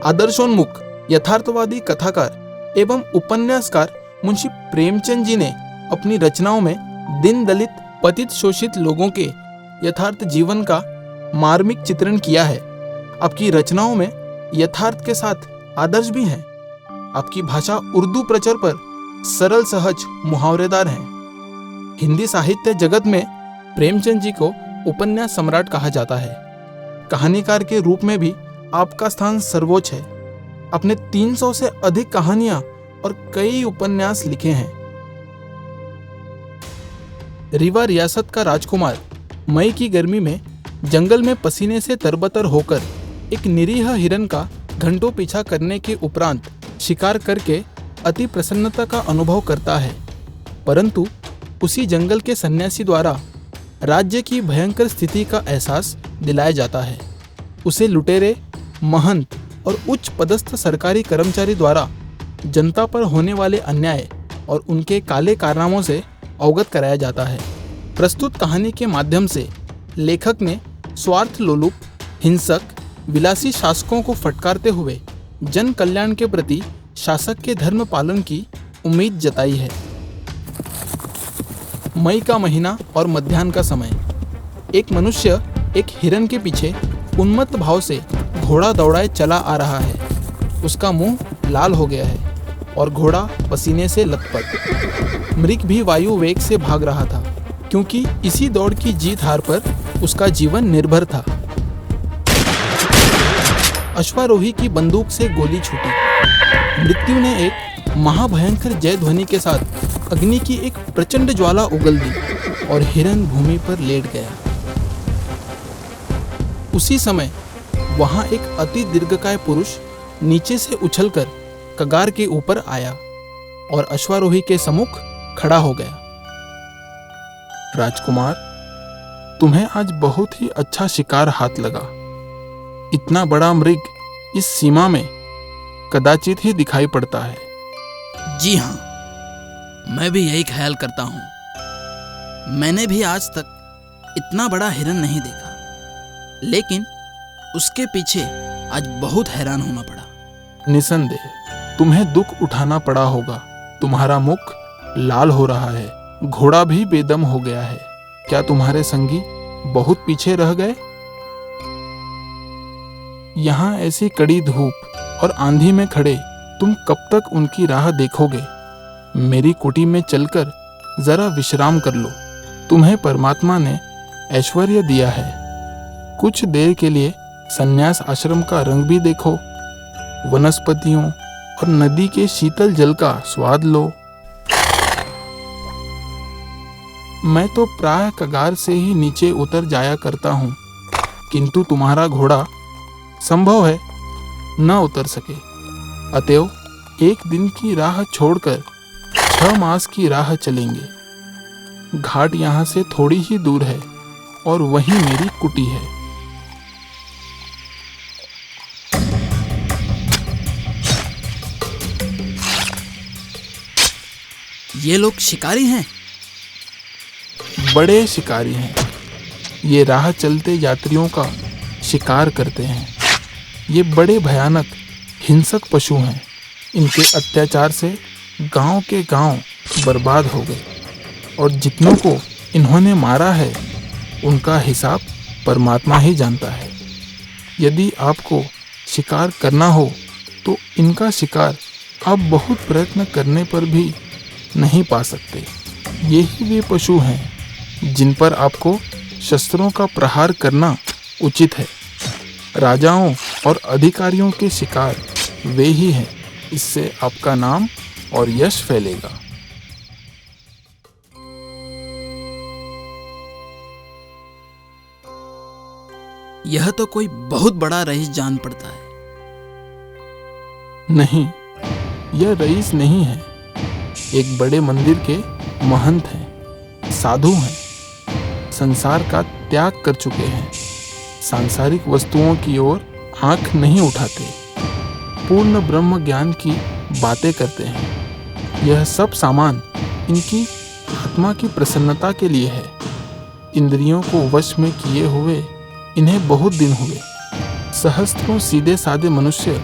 आदर्शोन्मुख यथार्थवादी कथाकार एवं उपन्यासकार मुंशी प्रेमचंद जी ने अपनी रचनाओं में दीन दलित पतित शोषित लोगों के यथार्थ जीवन का मार्मिक चित्रण किया है। आपकी रचनाओं में यथार्थ के साथ आदर्श भी हैं। आपकी भाषा उर्दू प्रचर पर सरल सहज मुहावरेदार है। हिंदी साहित्य जगत में प्रेमचंद जी को उपन्यास सम्राट कहा जाता है। कहानीकार के रूप में भी आपका स्थान सर्वोच्च है। आपने 300 से अधिक कहानियां और कई उपन्यास लिखे हैं। रीवा रियासत का राजकुमार मई की गर्मी में जंगल में पसीने से तरबतर होकर एक निरीह हिरन का घंटों पीछा करने के उपरांत शिकार करके अति प्रसन्नता का अनुभव करता है, परंतु उसी जंगल के सन्यासी द्वारा राज्य की भयंकर स्थिति का एहसास दिलाया जाता है। उसे लुटेरे, महंत और उच्च पदस्थ सरकारी कर्मचारी द्वारा जनता पर होने वाले अन्याय और उनके काले कारनामों से अवगत कराया जाता है। प्रस्तुत कहानी के माध्यम से लेखक ने स्वार्थ लोलुप, हिंसक, विलासी शासकों को फटकारते हुए जन कल्याण के प्रति शासक के धर्म पालन की उम्मीद जताई है। मई का महीना और मध्याह्न का समय। एक मनुष्य एक हिरन के पीछे उन्मत्त भाव से घोड़ा दौड़ाए चला आ रहा है। उसका मुंह लाल हो गया है और घोड़ा पसीने से लथपथ। मृग भी वायु वेग से भाग रहा था, क्योंकि इसी दौड़ की जीत हार पर उसका जीवन निर्भर था। अश्वारोही की बंदूक से गोली छूटी। मृत्यु ने एक महाभयंकर जय ध्वनि के साथ अग्नि की एक प्रचंड ज्वाला उगल दी और हिरन भूमि पर लेट गया। उसी समय वहां एक अति दीर्घकाय पुरुष नीचे से उछलकर कगार के ऊपर आया और अश्वारोही के सम्मुख खड़ा हो गया। राजकुमार, तुम्हें आज बहुत ही अच्छा शिकार हाथ लगा। इतना बड़ा मृग इस सीमा में कदाचित ही दिखाई पड़ता है। जी हाँ, मैं भी यही ख्याल करता हूँ। मैंने भी आज तक इतना बड़ा हिरन नहीं देखा, लेकिन उसके पीछे आज बहुत हैरान होना पड़ा। निसंदेह तुम्हें दुख उठाना पड़ा होगा। तुम्हारा मुख लाल हो रहा है, घोड़ा भी बेदम हो गया है। क्या तुम्हारे संगी बहुत पीछे रह गए? यहाँ ऐसी कड़ी धूप और आंधी में खड़े तुम कब तक उनकी राह देखोगे? मेरी कुटी में चलकर जरा विश्राम कर लो। तुम्हें परमात्मा ने ऐश्वर्य दिया है। कुछ देर के लिए संन्यास आश्रम का रंग भी देखो, वनस्पतियों और नदी के शीतल जल का स्वाद लो। मैं तो प्रायः कगार से ही नीचे उतर जाया करता हूँ, किंतु तुम्हारा घोड़ा संभव है न उतर सके। अतएव एक दिन की राह छोड़कर 6 मास की राह चलेंगे। घाट यहाँ से थोड़ी ही दूर है और वहीं मेरी कुटी है। ये लोग शिकारी हैं? बड़े शिकारी हैं। ये राह चलते यात्रियों का शिकार करते हैं। ये बड़े भयानक हिंसक पशु हैं। इनके अत्याचार से गांव के गांव बर्बाद हो गए और जितनों को इन्होंने मारा है उनका हिसाब परमात्मा ही जानता है। यदि आपको शिकार करना हो तो इनका शिकार आप बहुत प्रयत्न करने पर भी नहीं पा सकते। यही वे पशु हैं जिन पर आपको शस्त्रों का प्रहार करना उचित है। राजाओं और अधिकारियों के शिकार वे ही हैं। इससे आपका नाम और यश फैलेगा। यह तो कोई बहुत बड़ा रईस जान पड़ता है। नहीं, यह रईस नहीं है। एक बड़े मंदिर के महंत हैं, साधु हैं, संसार का त्याग कर चुके हैं, सांसारिक वस्तुओं की ओर आंख नहीं उठाते, पूर्ण ब्रह्म ज्ञान की बातें करते हैं। यह सब सामान इनकी आत्मा की प्रसन्नता के लिए है। इंद्रियों को वश में किए हुए इन्हें बहुत दिन हुए। सहस्त्रों सीधे साधे मनुष्य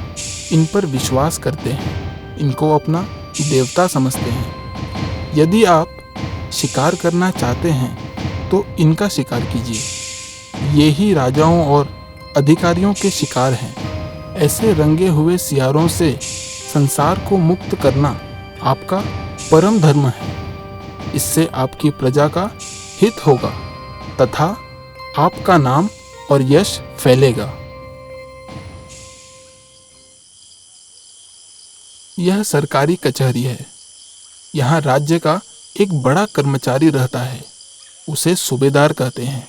इन पर विश्वास करते हैं, इनको अपना देवता समझते हैं। यदि आप शिकार करना चाहते हैं तो इनका शिकार कीजिए। ये ही राजाओं और अधिकारियों के शिकार हैं। ऐसे रंगे हुए सियारों से संसार को मुक्त करना आपका परम धर्म है। इससे आपकी प्रजा का हित होगा तथा आपका नाम और यश फैलेगा। यह सरकारी कचहरी है। यहाँ राज्य का एक बड़ा कर्मचारी रहता है, उसे सूबेदार कहते हैं।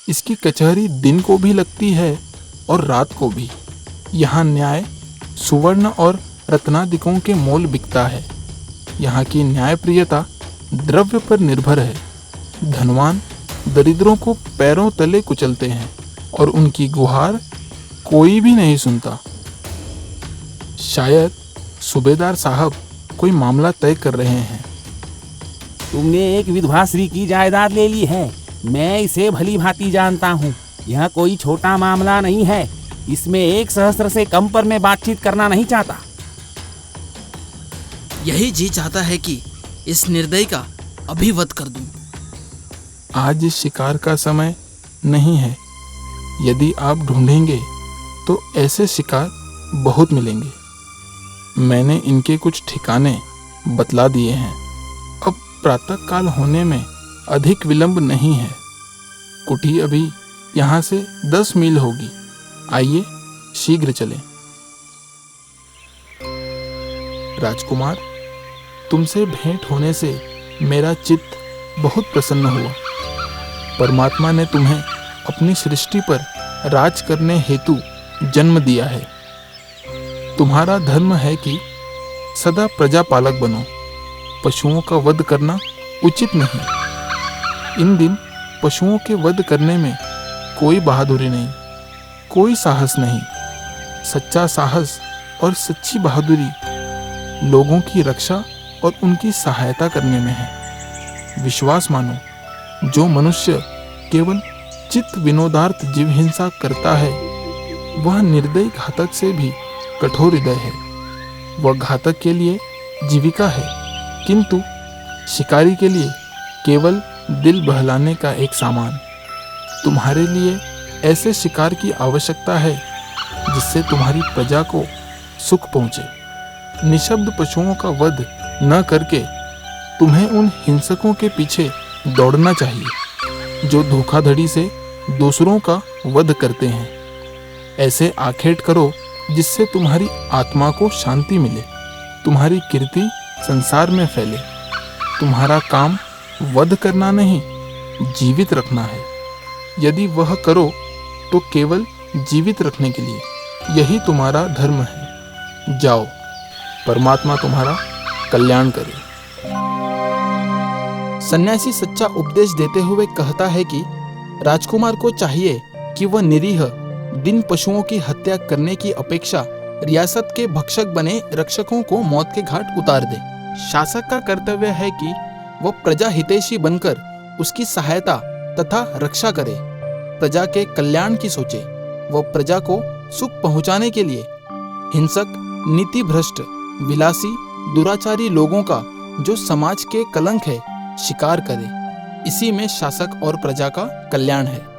इसकी कचहरी दिन को भी लगती है और रात को भी। यहाँ न्याय सुवर्ण और रत्नादिकों के मोल बिकता है। यहाँ की न्यायप्रियता द्रव्य पर निर्भर है। धनवान दरिद्रों को पैरों तले कुचलते हैं और उनकी गुहार कोई भी नहीं सुनता। शायद सूबेदार साहब कोई मामला तय कर रहे हैं। तुमने एक विधवा स्त्री की जायदाद ले ली है। मैं इसे भली भांति जानता हूँ। यह कोई छोटा मामला नहीं है। इसमें 1 सहस्त्र से कम पर मैं बातचीत करना नहीं चाहता। यही जी चाहता है कि इस निर्दयी का अभी वध कर दूं। आज शिकार का समय नहीं है। यदि आप ढूंढेंगे तो ऐसे शिकार बहुत मिलेंगे। मैंने इनके कुछ ठिकाने बतला दिए हैं। अब प्रातः काल होने में अधिक विलंब नहीं है। कुटी अभी यहाँ से 10 मील होगी। आइए शीघ्र चलें। राजकुमार, तुमसे भेंट होने से मेरा चित्त बहुत प्रसन्न हुआ। परमात्मा ने तुम्हें अपनी सृष्टि पर राज करने हेतु जन्म दिया है। तुम्हारा धर्म है कि सदा प्रजापालक बनो। पशुओं का वध करना उचित नहीं। इन दिन पशुओं के वध करने में कोई बहादुरी नहीं, कोई साहस नहीं। सच्चा साहस और सच्ची बहादुरी लोगों की रक्षा और उनकी सहायता करने में है। विश्वास मानो, जो मनुष्य केवल चित्त विनोदार्थ जीव हिंसा करता है वह निर्दयी घातक से भी कठोर हृदय है। वह घातक के लिए जीविका है, किंतु शिकारी के लिए केवल दिल बहलाने का एक सामान। तुम्हारे लिए ऐसे शिकार की आवश्यकता है जिससे तुम्हारी प्रजा को सुख पहुंचे। निशब्द पशुओं का वध न करके तुम्हें उन हिंसकों के पीछे दौड़ना चाहिए जो धोखाधड़ी से दूसरों का वध करते हैं। ऐसे आखेट करो जिससे तुम्हारी आत्मा को शांति मिले, तुम्हारी कीर्ति संसार में फैले। तुम्हारा काम वध करना नहीं, जीवित रखना है। यदि वह करो तो केवल जीवित रखने के लिए। यही तुम्हारा धर्म है। जाओ, परमात्मा तुम्हारा कल्याण करे। सन्यासी सच्चा उपदेश देते हुए कहता है कि राजकुमार को चाहिए कि वह निरीह दिन पशुओं की हत्या करने की अपेक्षा रियासत के भक्षक बने रक्षकों को मौत के घाट उतार दे। शासक का कर्तव्य है कि वह प्रजा हितैषी बनकर उसकी सहायता तथा रक्षा करे, प्रजा के कल्याण की सोचे। वह प्रजा को सुख पहुंचाने के लिए हिंसक, नीति भ्रष्ट, विलासी, दुराचारी लोगों का जो समाज के कलंक है शिकार करे। इसी में शासक और प्रजा का कल्याण है।